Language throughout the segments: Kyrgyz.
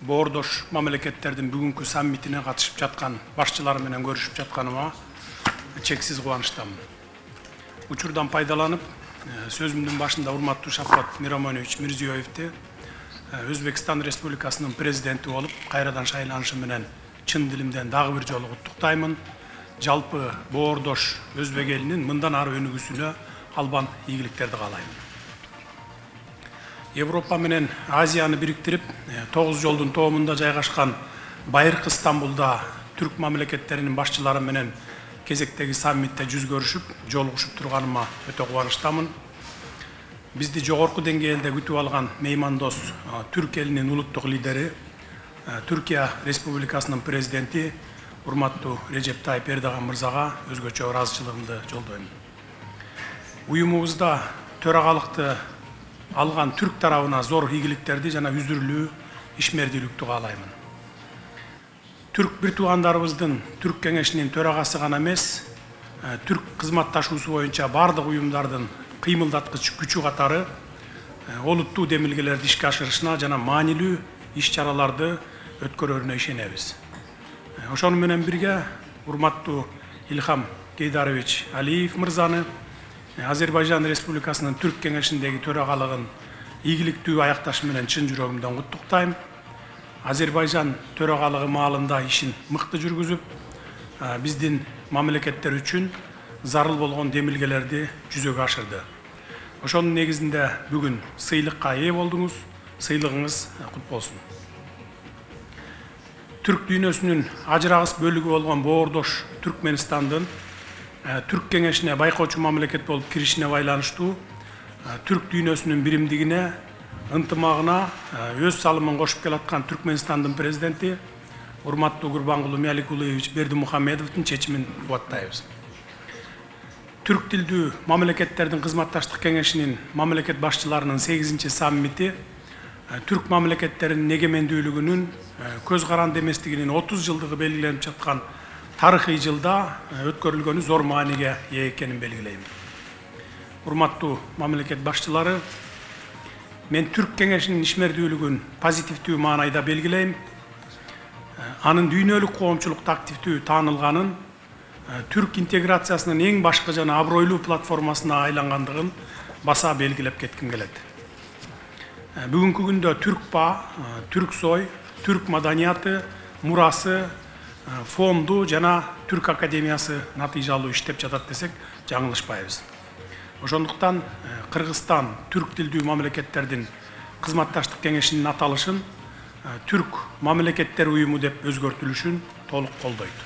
Боордош мамлекеттердин бүгүнкү саммитине катышып жаткан башчылар менен көрүшүп жатканыма чексиз кубанычтамын. Учурдан пайдаланып, сөзүмдүн башында урматтуу Шавкат Миромонович Мирзиёевди Өзбекстан Республикасынын президенти болуп кайрадан шайланышы менен чын дилимден дагы бир жолу куттуктаймын. Жалпы боордош өзбек элинин мындан ары өнүгүүсүнө албан ийгиликтерди каалайм. Европа менен Азияны бириктирип, 9 жолдун тоомунда жайгашкан Байыркы Стамбулда түрк мамлекеттеринин башчылары менен кезектеги саммитте жүз көрүшүп, жолугушуп турганыма өтө кубанычтамын. Бизди жогорку деңгээлде күтүп алган меймандос түрк элинин улуттук лидери, Түркия Республикасынын президенти урматтуу Режеп Тайып Эрдоган мырзага өзгөчө ыраазычылыгымды жолдойм. Уюмубузда төрагалыкты алган түрк тарабына зор ийгиликтерди жана үзүрлүү ишмердүүлүктү каалаймын. Түрк бир туугандарыбыздын түрк кеңешинин төрагасы гана эмес, түрк кызматташуусу боюнча бардык уюмдардын кыймылдаткыч күчү катары олуттуу демилгелерди ишке ашырышына жана маанилүү иш-чараларды өткөрөрүнө ишенебиз. Ошону менен бирге урматтуу Илхам Гейдарович Алиев мырзаны Азербайжан Республикасынын түрк кеңешиндеги төрагалыгын ийгиликтүү аякташы менен чын жүрөгүмдөн куттуктайм. Азербайжан төрагалыгы маалында ишин мыкты жүргүзүп, биздин мамлекеттер үчүн зарыл болгон демилгелерди жүзөгө ашырды. Ошонун негизинде бүгүн сыйлыкка ээ болдуңуз, сыйлыгыңыз кут болсун. Түрк дүйнөсүнүн ажырагыс бөлүгү болгон боордош Түркменстандын түрк кеңешине байкоочу мамлекет болуп киришине байланыштуу түрк дүйнөсүнүн биримдигине, ынтымагына өз салымын кошуп келаткан Түркменстандын президенти урматтуу Гурбангулы Мяликулуевич Бердимухамедовдун чечимин кубаттайбыз. Түрк тилдүү мамлекеттердин кызматташтык кеңешинин мамлекет башчыларынын 8-чи саммити түрк мамлекеттеринин эгемендүүлүгүнүн көз каранды эместигинин 30 жылдыгы белгиленип жаткан тарыхый жылда өткөрүлгөнү зор мааниге ээ экенин белгилейм. Урматтуу мамлекет башчылары, мен түрк кеңешинин ишмердүүлүгүн позитивдүү маанайда белгилейм. Анын дүйнөлүк коомчулукта активдүү таанылганын, түрк интеграциясынын эң башкы жана абройлуу платформасына айлангандыгын баса белгилеп кетким келет. Бүгүнкү күндө түркпа, түрксой, түрк маданияты, мурасы, фонду жана Түрк академиясы натыйжалуу иштеп жатат десек жаңылышпайбыз. Ошондуктан Кыргызстан түрк тилдүү мамлекеттердин кызматташтык кеңешинин аталышын түрк мамлекеттер уюму деп өзгөртүлүшүн толук колдойт.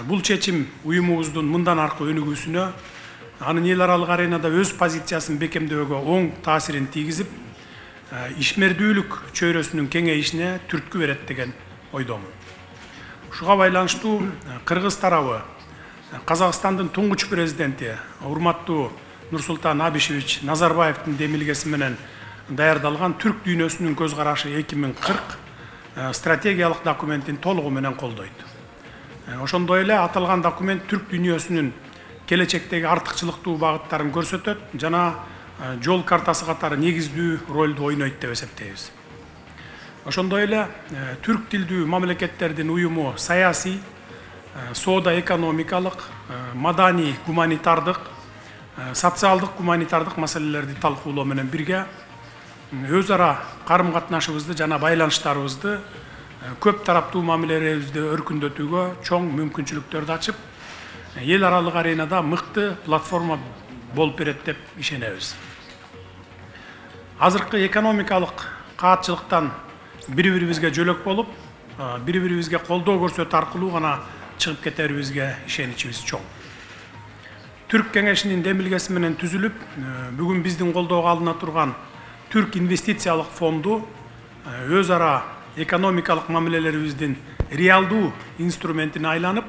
Бул чечим уюмубуздун мындан аркы өнүгүүсүнө, анын эл аралык аренада өз позициясын бекемдөөгө оң таасирин тийгизип, ишмердүүлүк чөйрөсүнүн кеңейишине түрткү берет деген ойдомун. Ушуга байланыштуу Кыргыз тарабы Казакстандын туңгуч президенти урматтуу Нурсултан Абишевич Назарбаевдин демилгеси менен даярдалган түрк дүйнөсүнүн көз карашы 2040 стратегиялык документин толугу менен колдойт. Ошондой эле аталган документ түрк дүйнөсүнүн келечектеги артыкчылыктуу багыттарын көрсөтөт жана жол картасы катары негиздүү ролду ойнойт деп эсептейбиз. Ошондой эле түрк тилдүү мамлекеттердин уюму саясий, соода экономикалык, маданий гуманитардык, социалдык гуманитардык маселелерди талкуулоо менен бирге өз ара карым катнашыбызды жана байланыштарыбызды көп тараптуу мамилелерибизди өркүндөтүүгө чоң мүмкүнчүлүктөрдү ачып, эл аралык аренада мыкты платформа болуп берет деп ишенебиз. Азыркы экономикалык каатчылыктан бири-бирибизге жөлөк болуп, бири-бирибизге колдоо көрсөтүү аркылуу гана чыгып кетерибизге ишеничибиз чоң. Түрк кеңешинин демилгеси менен түзүлүп, бүгүн биздин колдоого алына турган Түрк инвестициялык фонду өз ара экономикалык мамилелерибиздин реалдуу инструментине айланып,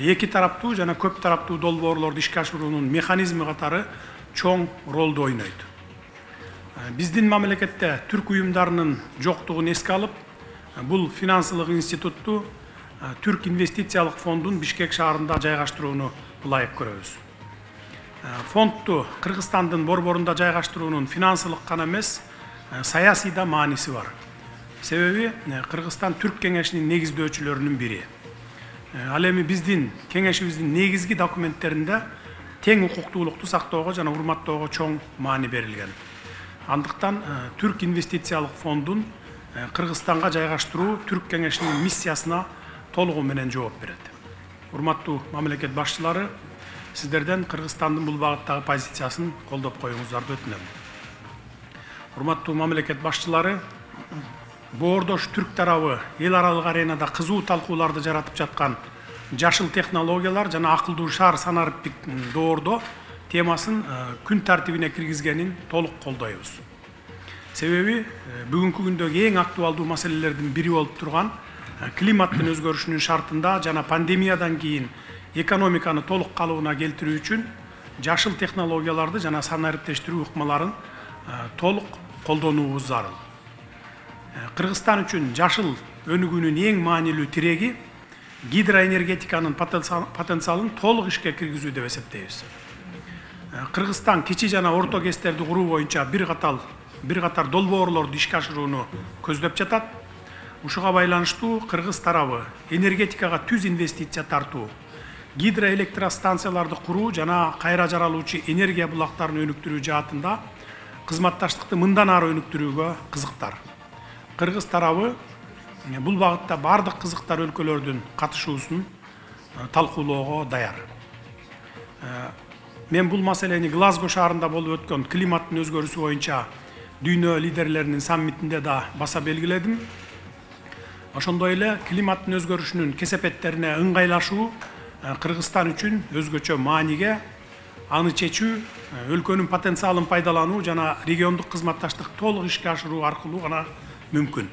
эки тараптуу жана көп тараптуу долбоорлорду ишке ашыруунун механизми катары чоң ролду ойнойт. Биздин мамлекетте түрк уюмдарынын жоктугун эске алып, бул финансылык институтту Түрк инвестициялык фондун Бишкек шаарында жайгаштырууну ылайык көрөбүз. Фондду Кыргызстандын борборунда жайгаштыруунун финансылык гана эмес, саясий да мааниси бар. Себеби Кыргызстан Түрк кеңешинин негиздөөчүлөрүнүн бири. Ал эми биздин кеңешибиздин негизги документтеринде тең укуктуулукту сактоого жана урматтоого чоң маани берилген. Андыктан Түрк инвестициялык фондун Кыргызстанга жайгаштыруу Түрк кеңешинин миссиясына толугу менен жооп берет. Урматтуу мамлекет башчылары, сиздерден Кыргызстандын бул багыттагы позициясын колдоп коюңуздарды өтүнөм. Урматтуу мамлекет башчылары, боордош түрк тарабы эл аралык аренада кызуу талкууларды жаратып жаткан жашыл технологиялар жана акылдуу шаар санариптик доордо темасын күн тартибине киргизгенин толук колдойбуз. Себеби бүгүнкү күндөгү эң актуалдуу маселелердин бири болуп турган климаттын өзгөрүшүнүн шартында жана пандемиядан кийин экономиканы толук калыбына келтирүү үчүн жашыл технологияларды жана санариптештирүү ыкмаларын толук колдонуубуз зарыл. Кыргызстан үчүн жашыл өнүгүүнүн эң маанилүү тиреги гидроэнергетиканын потенциалын толук ишке киргизүү деп эсептейбиз. Кыргызстан кичи жана орто кестерди куруу боюнча бир катар долбоорлорду ишке ашырууну көздөп жатат. Ушуга байланыштуу кыргыз тарабы энергетикага түз инвестиция тартуу, гидроэлектростанцияларды куруу жана кайра жаралуучу энергия булактарын өнүктүрүү жаатында кызматташтыкты мындан ары өнүктүрүүгө кызыктар. Кыргыз тарабы бул багытта бардык кызыктар өлкөлөрдүн катышуусун талкуулоого даяр. Мен бул маселени Глазго шаарында болуп өткөн климаттын өзгөрүүсү боюнча дүйнө лидерлеринин саммитинде да баса белгиледим. Ошондой эле климаттын өзгөрүшүнүн кесепеттерине ыңгайлашуу Кыргызстан үчүн өзгөчө мааниге, аны чечүү өлкөнүн потенциалын пайдалануу жана региондук кызматташтык толук ишке ашыруу аркылуу гана мүмкүн.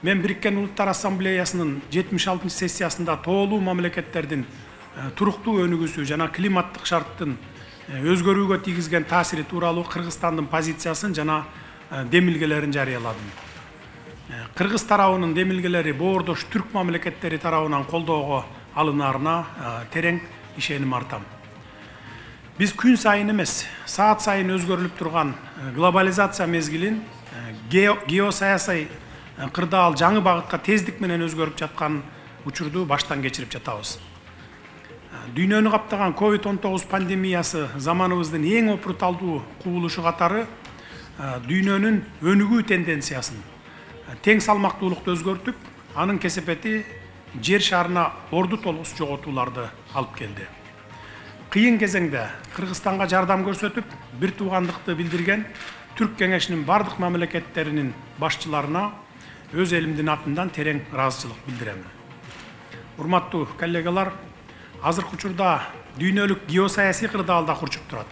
Мен Бириккен Улуттар Ассамблеясынын 76 сессиясында тоолуу мамлекеттердин туруктуу өнүгүүсү жана климаттык шарттын өзгөрүүгө тийгизген таасири тууралуу Кыргызстандын позициясын жана демилгелерин жарыяладым. Кыргыз тарабынын демилгелери боордош түрк мамлекеттери тарабынан колдоого алынарына терең ишеним артам. Биз күн сайын эмес, саат сайын өзгөрүлүп турган глобализация мезгилин геосаясий кырдаал жаңы багытка тездик менен өзгөрүп жаткан учурду баштан кечирип жатабыз. Дүйнөнү каптаган COVID-19 пандемиясы заманыбыздын эң опурталдуу кубулушу катары дүйнөнүн өнүгүү тенденциясын тең салмактуулукту өзгөртүп, анын кесепети жер шарына орду толгус жоготууларды алып келди. Кыйын кезеңде Кыргызстанга жардам көрсөтүп, бир туугандыкты билдирген Түрк кеңешинин бардык мамлекеттеринин башчыларына өз элимдин атынан терең ыраазычылык билдирем. Урматтуу коллегалар, азыркы учурда дүйнөлүк геосаясий кырдаалда курчуп турат.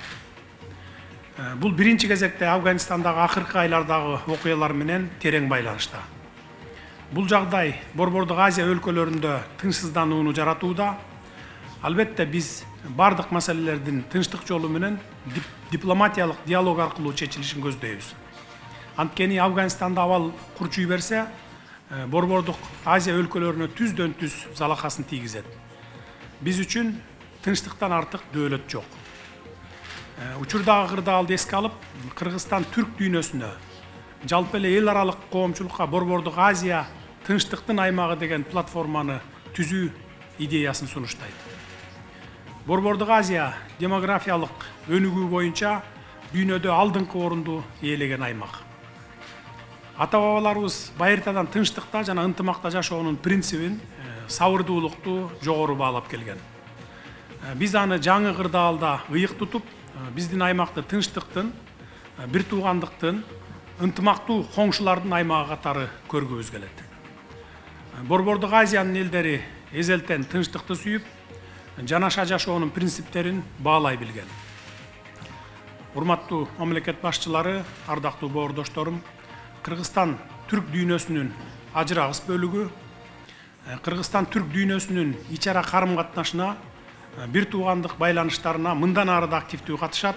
Бул биринчи кезекте Афганистандагы акыркы айлардагы окуялар менен терең байланышта. Бул жагдай Борбордук Азия өлкөлөрүндө тынчсызданууну жаратууда. Албетте биз бардык маселелердин тынчтык жолу менен дипломатиялык диалог аркылуу чечилишин көздөйбүз. Анткени Афганистанда абал курчуй берсе, Борбордук Азия өлкөлөрүнө түздөн түз залакасын тийгизет. Биз үчүн тынчтыктан артык дөөлөт жок. Учурдагы кырдаалды эске алып, Кыргызстан түрк дүйнөсүнө, жалпы эле эл аралык коомчулукка Борбордук Азия тынчтыктын аймагы деген платформаны түзүү идеясын сунуштайт. Борбордук Азия демографиялык өнүгүү боюнча дүйнөдө алдыңкы орунду ээлеген аймак. Ата-бабаларыбыз байыртадан тынчтыкта жана ынтымакта жашоонун принцибин сабырдуулукту жогору баалап келген. Биз аны жаңы кырдаалда ыйык тутуп, биздин аймакты тынчтыктын, бир туугандыктын, ынтымактуу коңшулардын аймагы катары көргүбүз келет. Борбордук Азиянын элдери эзелтен тынчтыкты сүйүп, жанаша жашоонун принциптерин баалай билген. Урматтуу мамлекет башчылары, ардактуу боордошторум, Кыргызстан түрк дүйнөсүнүн ажырагыс бөлүгү, Кыргызстан түрк дүйнөсүнүн ичара карым-катнашына, бир туугандык байланыштарына мындан ары да активдүү катышат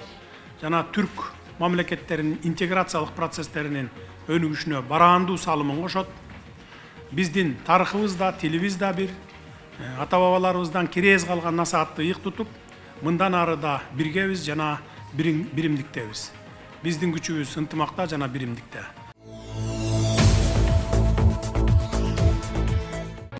жана түрк мамлекеттеринин интеграциялык процесстеринин өнүгүшүнө бараандуу салымын кошот. Биздин тарыхыбыз да, тилибиз да бир, ата-бабаларыбыздан кирээз калган насаатты ыйык тутуп, мындан ары да биргебиз жана биримдиктебиз. Биздин күчүбүз ынтымакта жана биримдикте.